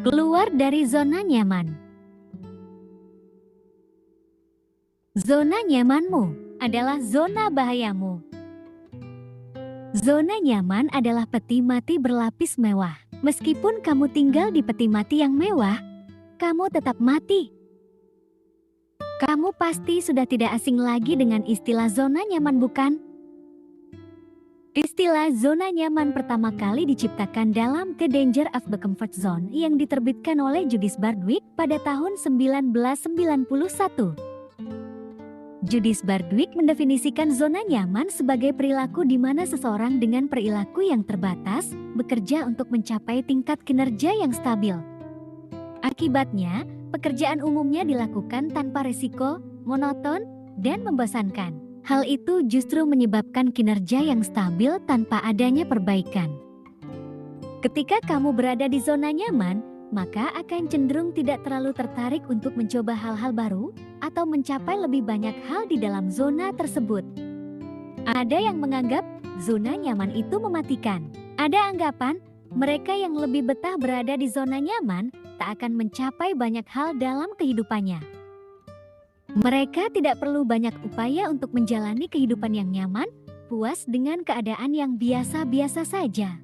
Keluar dari zona nyaman. Zona nyamanmu adalah zona bahayamu. Zona nyaman adalah peti mati berlapis mewah. Meskipun kamu tinggal di peti mati yang mewah, kamu tetap mati. Kamu pasti sudah tidak asing lagi dengan istilah zona nyaman, bukan? Istilah zona nyaman pertama kali diciptakan dalam The Danger of the Comfort Zone yang diterbitkan oleh Judith Bardwick pada tahun 1991. Judith Bardwick mendefinisikan zona nyaman sebagai perilaku di mana seseorang dengan perilaku yang terbatas bekerja untuk mencapai tingkat kinerja yang stabil. Akibatnya, pekerjaan umumnya dilakukan tanpa risiko, monoton, dan membosankan. Hal itu justru menyebabkan kinerja yang stabil tanpa adanya perbaikan. Ketika kamu berada di zona nyaman, maka akan cenderung tidak terlalu tertarik untuk mencoba hal-hal baru atau mencapai lebih banyak hal di dalam zona tersebut. Ada yang menganggap zona nyaman itu mematikan. Ada anggapan mereka yang lebih betah berada di zona nyaman tak akan mencapai banyak hal dalam kehidupannya. Mereka tidak perlu banyak upaya untuk menjalani kehidupan yang nyaman, puas dengan keadaan yang biasa-biasa saja.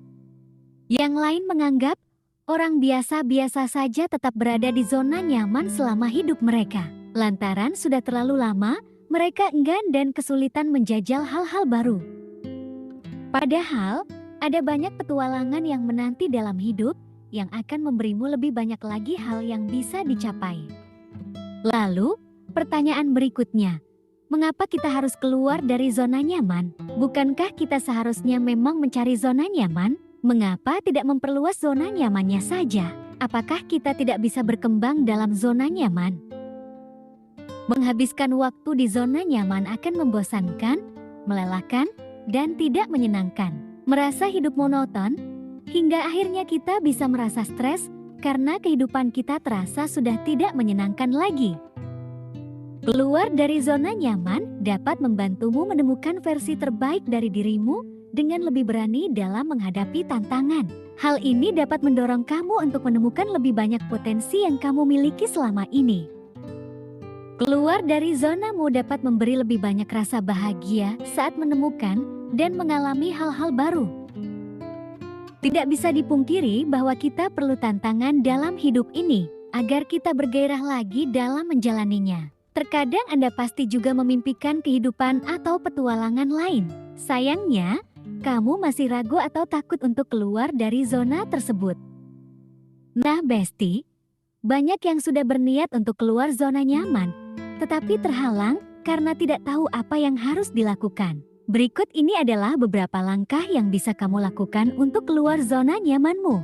Yang lain menganggap orang biasa-biasa saja tetap berada di zona nyaman selama hidup mereka. Lantaran sudah terlalu lama, mereka enggan dan kesulitan menjajal hal-hal baru. Padahal, ada banyak petualangan yang menanti dalam hidup yang akan memberimu lebih banyak lagi hal yang bisa dicapai. Lalu, pertanyaan berikutnya, mengapa kita harus keluar dari zona nyaman? Bukankah kita seharusnya memang mencari zona nyaman? Mengapa tidak memperluas zona nyamannya saja? Apakah kita tidak bisa berkembang dalam zona nyaman? Menghabiskan waktu di zona nyaman akan membosankan, melelahkan, dan tidak menyenangkan. Merasa hidup monoton, hingga akhirnya kita bisa merasa stres karena kehidupan kita terasa sudah tidak menyenangkan lagi. Keluar dari zona nyaman dapat membantumu menemukan versi terbaik dari dirimu dengan lebih berani dalam menghadapi tantangan. Hal ini dapat mendorong kamu untuk menemukan lebih banyak potensi yang kamu miliki selama ini. Keluar dari zonamu dapat memberi lebih banyak rasa bahagia saat menemukan dan mengalami hal-hal baru. Tidak bisa dipungkiri bahwa kita perlu tantangan dalam hidup ini agar kita bergairah lagi dalam menjalaninya. Terkadang Anda pasti juga memimpikan kehidupan atau petualangan lain. Sayangnya, kamu masih ragu atau takut untuk keluar dari zona tersebut. Nah, Besti, banyak yang sudah berniat untuk keluar zona nyaman, tetapi terhalang karena tidak tahu apa yang harus dilakukan. Berikut ini adalah beberapa langkah yang bisa kamu lakukan untuk keluar zona nyamanmu.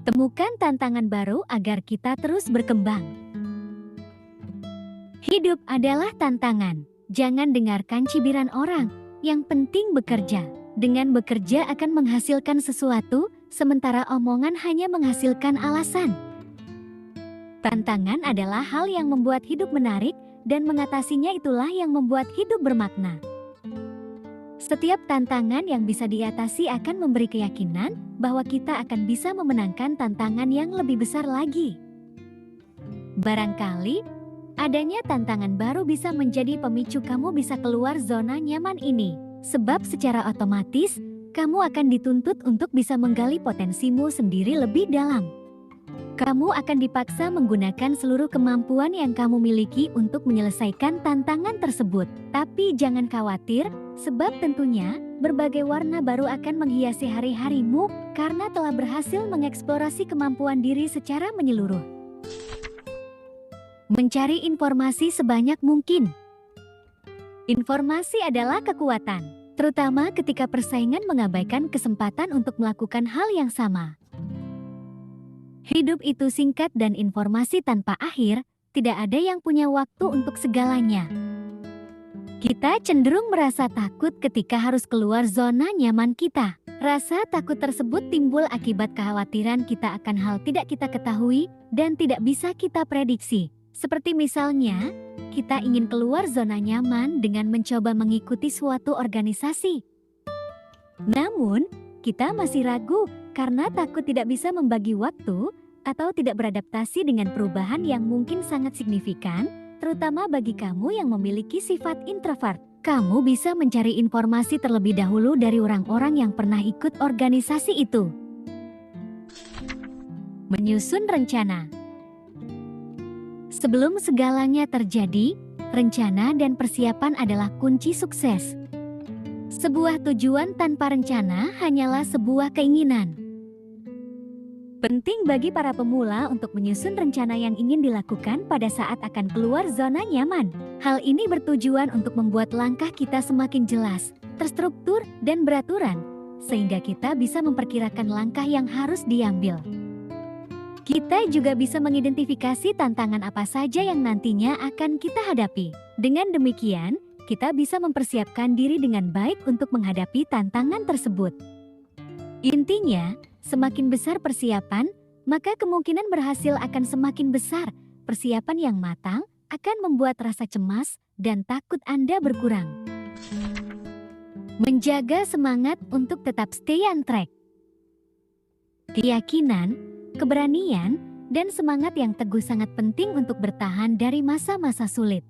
Temukan tantangan baru agar kita terus berkembang. Hidup adalah tantangan. Jangan dengarkan cibiran orang. Yang penting bekerja. Dengan bekerja akan menghasilkan sesuatu, sementara omongan hanya menghasilkan alasan. Tantangan adalah hal yang membuat hidup menarik, dan mengatasinya itulah yang membuat hidup bermakna. Setiap tantangan yang bisa diatasi akan memberi keyakinan bahwa kita akan bisa memenangkan tantangan yang lebih besar lagi. Barangkali, adanya tantangan baru bisa menjadi pemicu kamu bisa keluar zona nyaman ini. Sebab secara otomatis, kamu akan dituntut untuk bisa menggali potensimu sendiri lebih dalam. Kamu akan dipaksa menggunakan seluruh kemampuan yang kamu miliki untuk menyelesaikan tantangan tersebut. Tapi jangan khawatir, sebab tentunya berbagai warna baru akan menghiasi hari-harimu karena telah berhasil mengeksplorasi kemampuan diri secara menyeluruh. Mencari informasi sebanyak mungkin. Informasi adalah kekuatan, terutama ketika persaingan mengabaikan kesempatan untuk melakukan hal yang sama. Hidup itu singkat dan informasi tanpa akhir, tidak ada yang punya waktu untuk segalanya. Kita cenderung merasa takut ketika harus keluar zona nyaman kita. Rasa takut tersebut timbul akibat kekhawatiran kita akan hal tidak kita ketahui dan tidak bisa kita prediksi. Seperti misalnya, kita ingin keluar zona nyaman dengan mencoba mengikuti suatu organisasi. Namun, kita masih ragu karena takut tidak bisa membagi waktu atau tidak beradaptasi dengan perubahan yang mungkin sangat signifikan, terutama bagi kamu yang memiliki sifat introvert. Kamu bisa mencari informasi terlebih dahulu dari orang-orang yang pernah ikut organisasi itu. Menyusun rencana. Sebelum segalanya terjadi, rencana dan persiapan adalah kunci sukses. Sebuah tujuan tanpa rencana hanyalah sebuah keinginan. Penting bagi para pemula untuk menyusun rencana yang ingin dilakukan pada saat akan keluar zona nyaman. Hal ini bertujuan untuk membuat langkah kita semakin jelas, terstruktur, dan beraturan, sehingga kita bisa memperkirakan langkah yang harus diambil. Kita juga bisa mengidentifikasi tantangan apa saja yang nantinya akan kita hadapi. Dengan demikian, kita bisa mempersiapkan diri dengan baik untuk menghadapi tantangan tersebut. Intinya, semakin besar persiapan, maka kemungkinan berhasil akan semakin besar. Persiapan yang matang akan membuat rasa cemas dan takut Anda berkurang. Menjaga semangat untuk tetap stay on track. Keyakinan, keberanian, dan semangat yang teguh sangat penting untuk bertahan dari masa-masa sulit.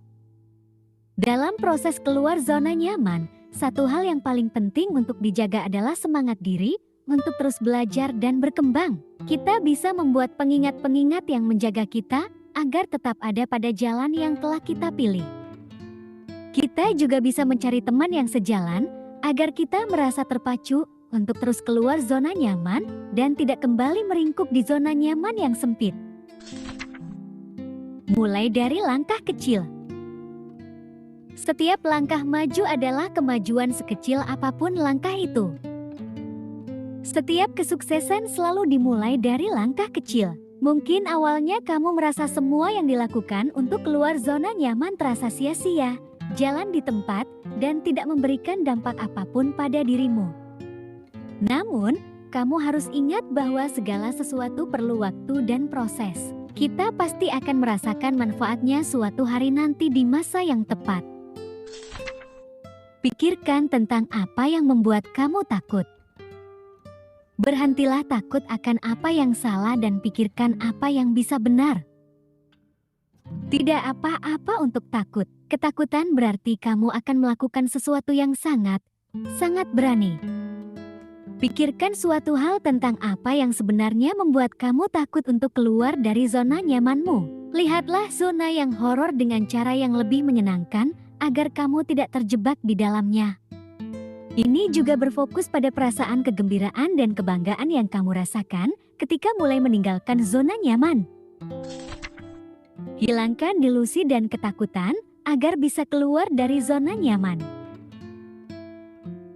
Dalam proses keluar zona nyaman, satu hal yang paling penting untuk dijaga adalah semangat diri untuk terus belajar dan berkembang. Kita bisa membuat pengingat-pengingat yang menjaga kita agar tetap ada pada jalan yang telah kita pilih. Kita juga bisa mencari teman yang sejalan agar kita merasa terpacu untuk terus keluar zona nyaman dan tidak kembali meringkuk di zona nyaman yang sempit. Mulai dari langkah kecil. Setiap langkah maju adalah kemajuan sekecil apapun langkah itu. Setiap kesuksesan selalu dimulai dari langkah kecil. Mungkin awalnya kamu merasa semua yang dilakukan untuk keluar zona nyaman terasa sia-sia, jalan di tempat, dan tidak memberikan dampak apapun pada dirimu. Namun, kamu harus ingat bahwa segala sesuatu perlu waktu dan proses. Kita pasti akan merasakan manfaatnya suatu hari nanti di masa yang tepat. Pikirkan tentang apa yang membuat kamu takut. Berhentilah takut akan apa yang salah dan pikirkan apa yang bisa benar. Tidak apa-apa untuk takut. Ketakutan berarti kamu akan melakukan sesuatu yang sangat berani. Pikirkan suatu hal tentang apa yang sebenarnya membuat kamu takut untuk keluar dari zona nyamanmu. Lihatlah zona yang horor dengan cara yang lebih menyenangkan agar kamu tidak terjebak di dalamnya. Ini juga berfokus pada perasaan kegembiraan dan kebanggaan yang kamu rasakan ketika mulai meninggalkan zona nyaman. Hilangkan delusi dan ketakutan agar bisa keluar dari zona nyaman.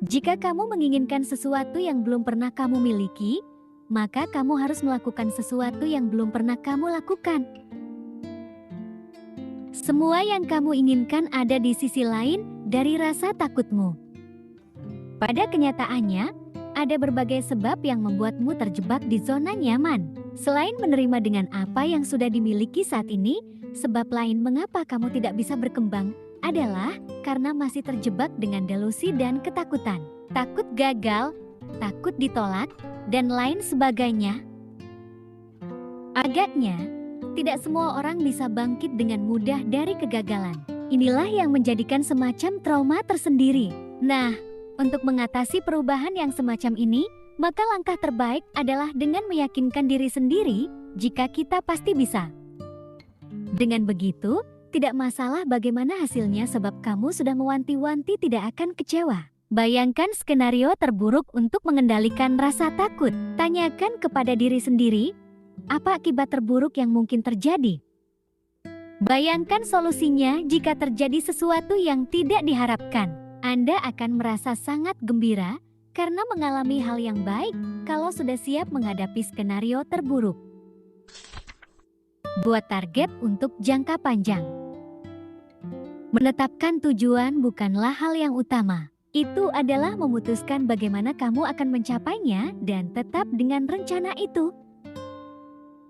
Jika kamu menginginkan sesuatu yang belum pernah kamu miliki, maka kamu harus melakukan sesuatu yang belum pernah kamu lakukan. Semua yang kamu inginkan ada di sisi lain dari rasa takutmu. Pada kenyataannya, ada berbagai sebab yang membuatmu terjebak di zona nyaman. Selain menerima dengan apa yang sudah dimiliki saat ini, sebab lain mengapa kamu tidak bisa berkembang adalah karena masih terjebak dengan delusi dan ketakutan. Takut gagal, takut ditolak, dan lain sebagainya. Agaknya, tidak semua orang bisa bangkit dengan mudah dari kegagalan. Inilah yang menjadikan semacam trauma tersendiri. Nah, untuk mengatasi perubahan yang semacam ini, maka langkah terbaik adalah dengan meyakinkan diri sendiri jika kita pasti bisa. Dengan begitu, tidak masalah bagaimana hasilnya sebab kamu sudah mewanti-wanti tidak akan kecewa. Bayangkan skenario terburuk untuk mengendalikan rasa takut. Tanyakan kepada diri sendiri, apa akibat terburuk yang mungkin terjadi? Bayangkan solusinya jika terjadi sesuatu yang tidak diharapkan. Anda akan merasa sangat gembira karena mengalami hal yang baik kalau sudah siap menghadapi skenario terburuk. Buat target untuk jangka panjang. Menetapkan tujuan bukanlah hal yang utama. Itu adalah memutuskan bagaimana kamu akan mencapainya dan tetap dengan rencana itu.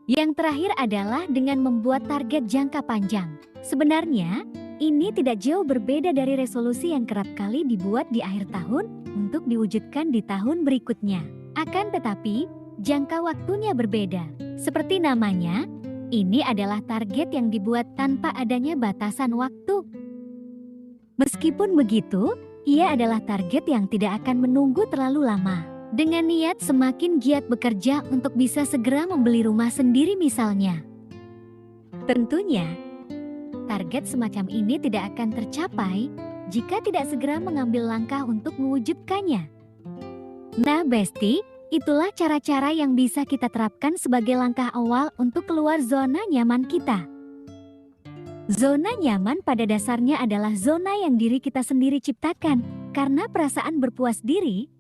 Yang terakhir adalah dengan membuat target jangka panjang. Sebenarnya, ini tidak jauh berbeda dari resolusi yang kerap kali dibuat di akhir tahun untuk diwujudkan di tahun berikutnya. Akan tetapi, jangka waktunya berbeda. Seperti namanya, ini adalah target yang dibuat tanpa adanya batasan waktu. Meskipun begitu, ia adalah target yang tidak akan menunggu terlalu lama. Dengan niat semakin giat bekerja untuk bisa segera membeli rumah sendiri misalnya. Tentunya, target semacam ini tidak akan tercapai jika tidak segera mengambil langkah untuk mewujudkannya. Nah, Besti, itulah cara-cara yang bisa kita terapkan sebagai langkah awal untuk keluar zona nyaman kita. Zona nyaman pada dasarnya adalah zona yang diri kita sendiri ciptakan, karena perasaan berpuas diri,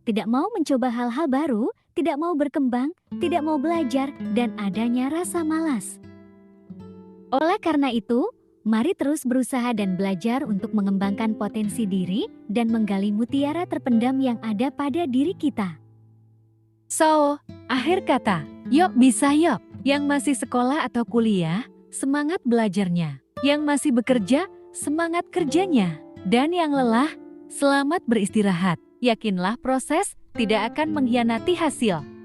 tidak mau mencoba hal-hal baru, tidak mau berkembang, tidak mau belajar, dan adanya rasa malas. Oleh karena itu, mari terus berusaha dan belajar untuk mengembangkan potensi diri dan menggali mutiara terpendam yang ada pada diri kita. So, akhir kata, yuk bisa yuk. Yang masih sekolah atau kuliah, semangat belajarnya. Yang masih bekerja, semangat kerjanya. Dan yang lelah, selamat beristirahat. Yakinlah proses tidak akan mengkhianati hasil.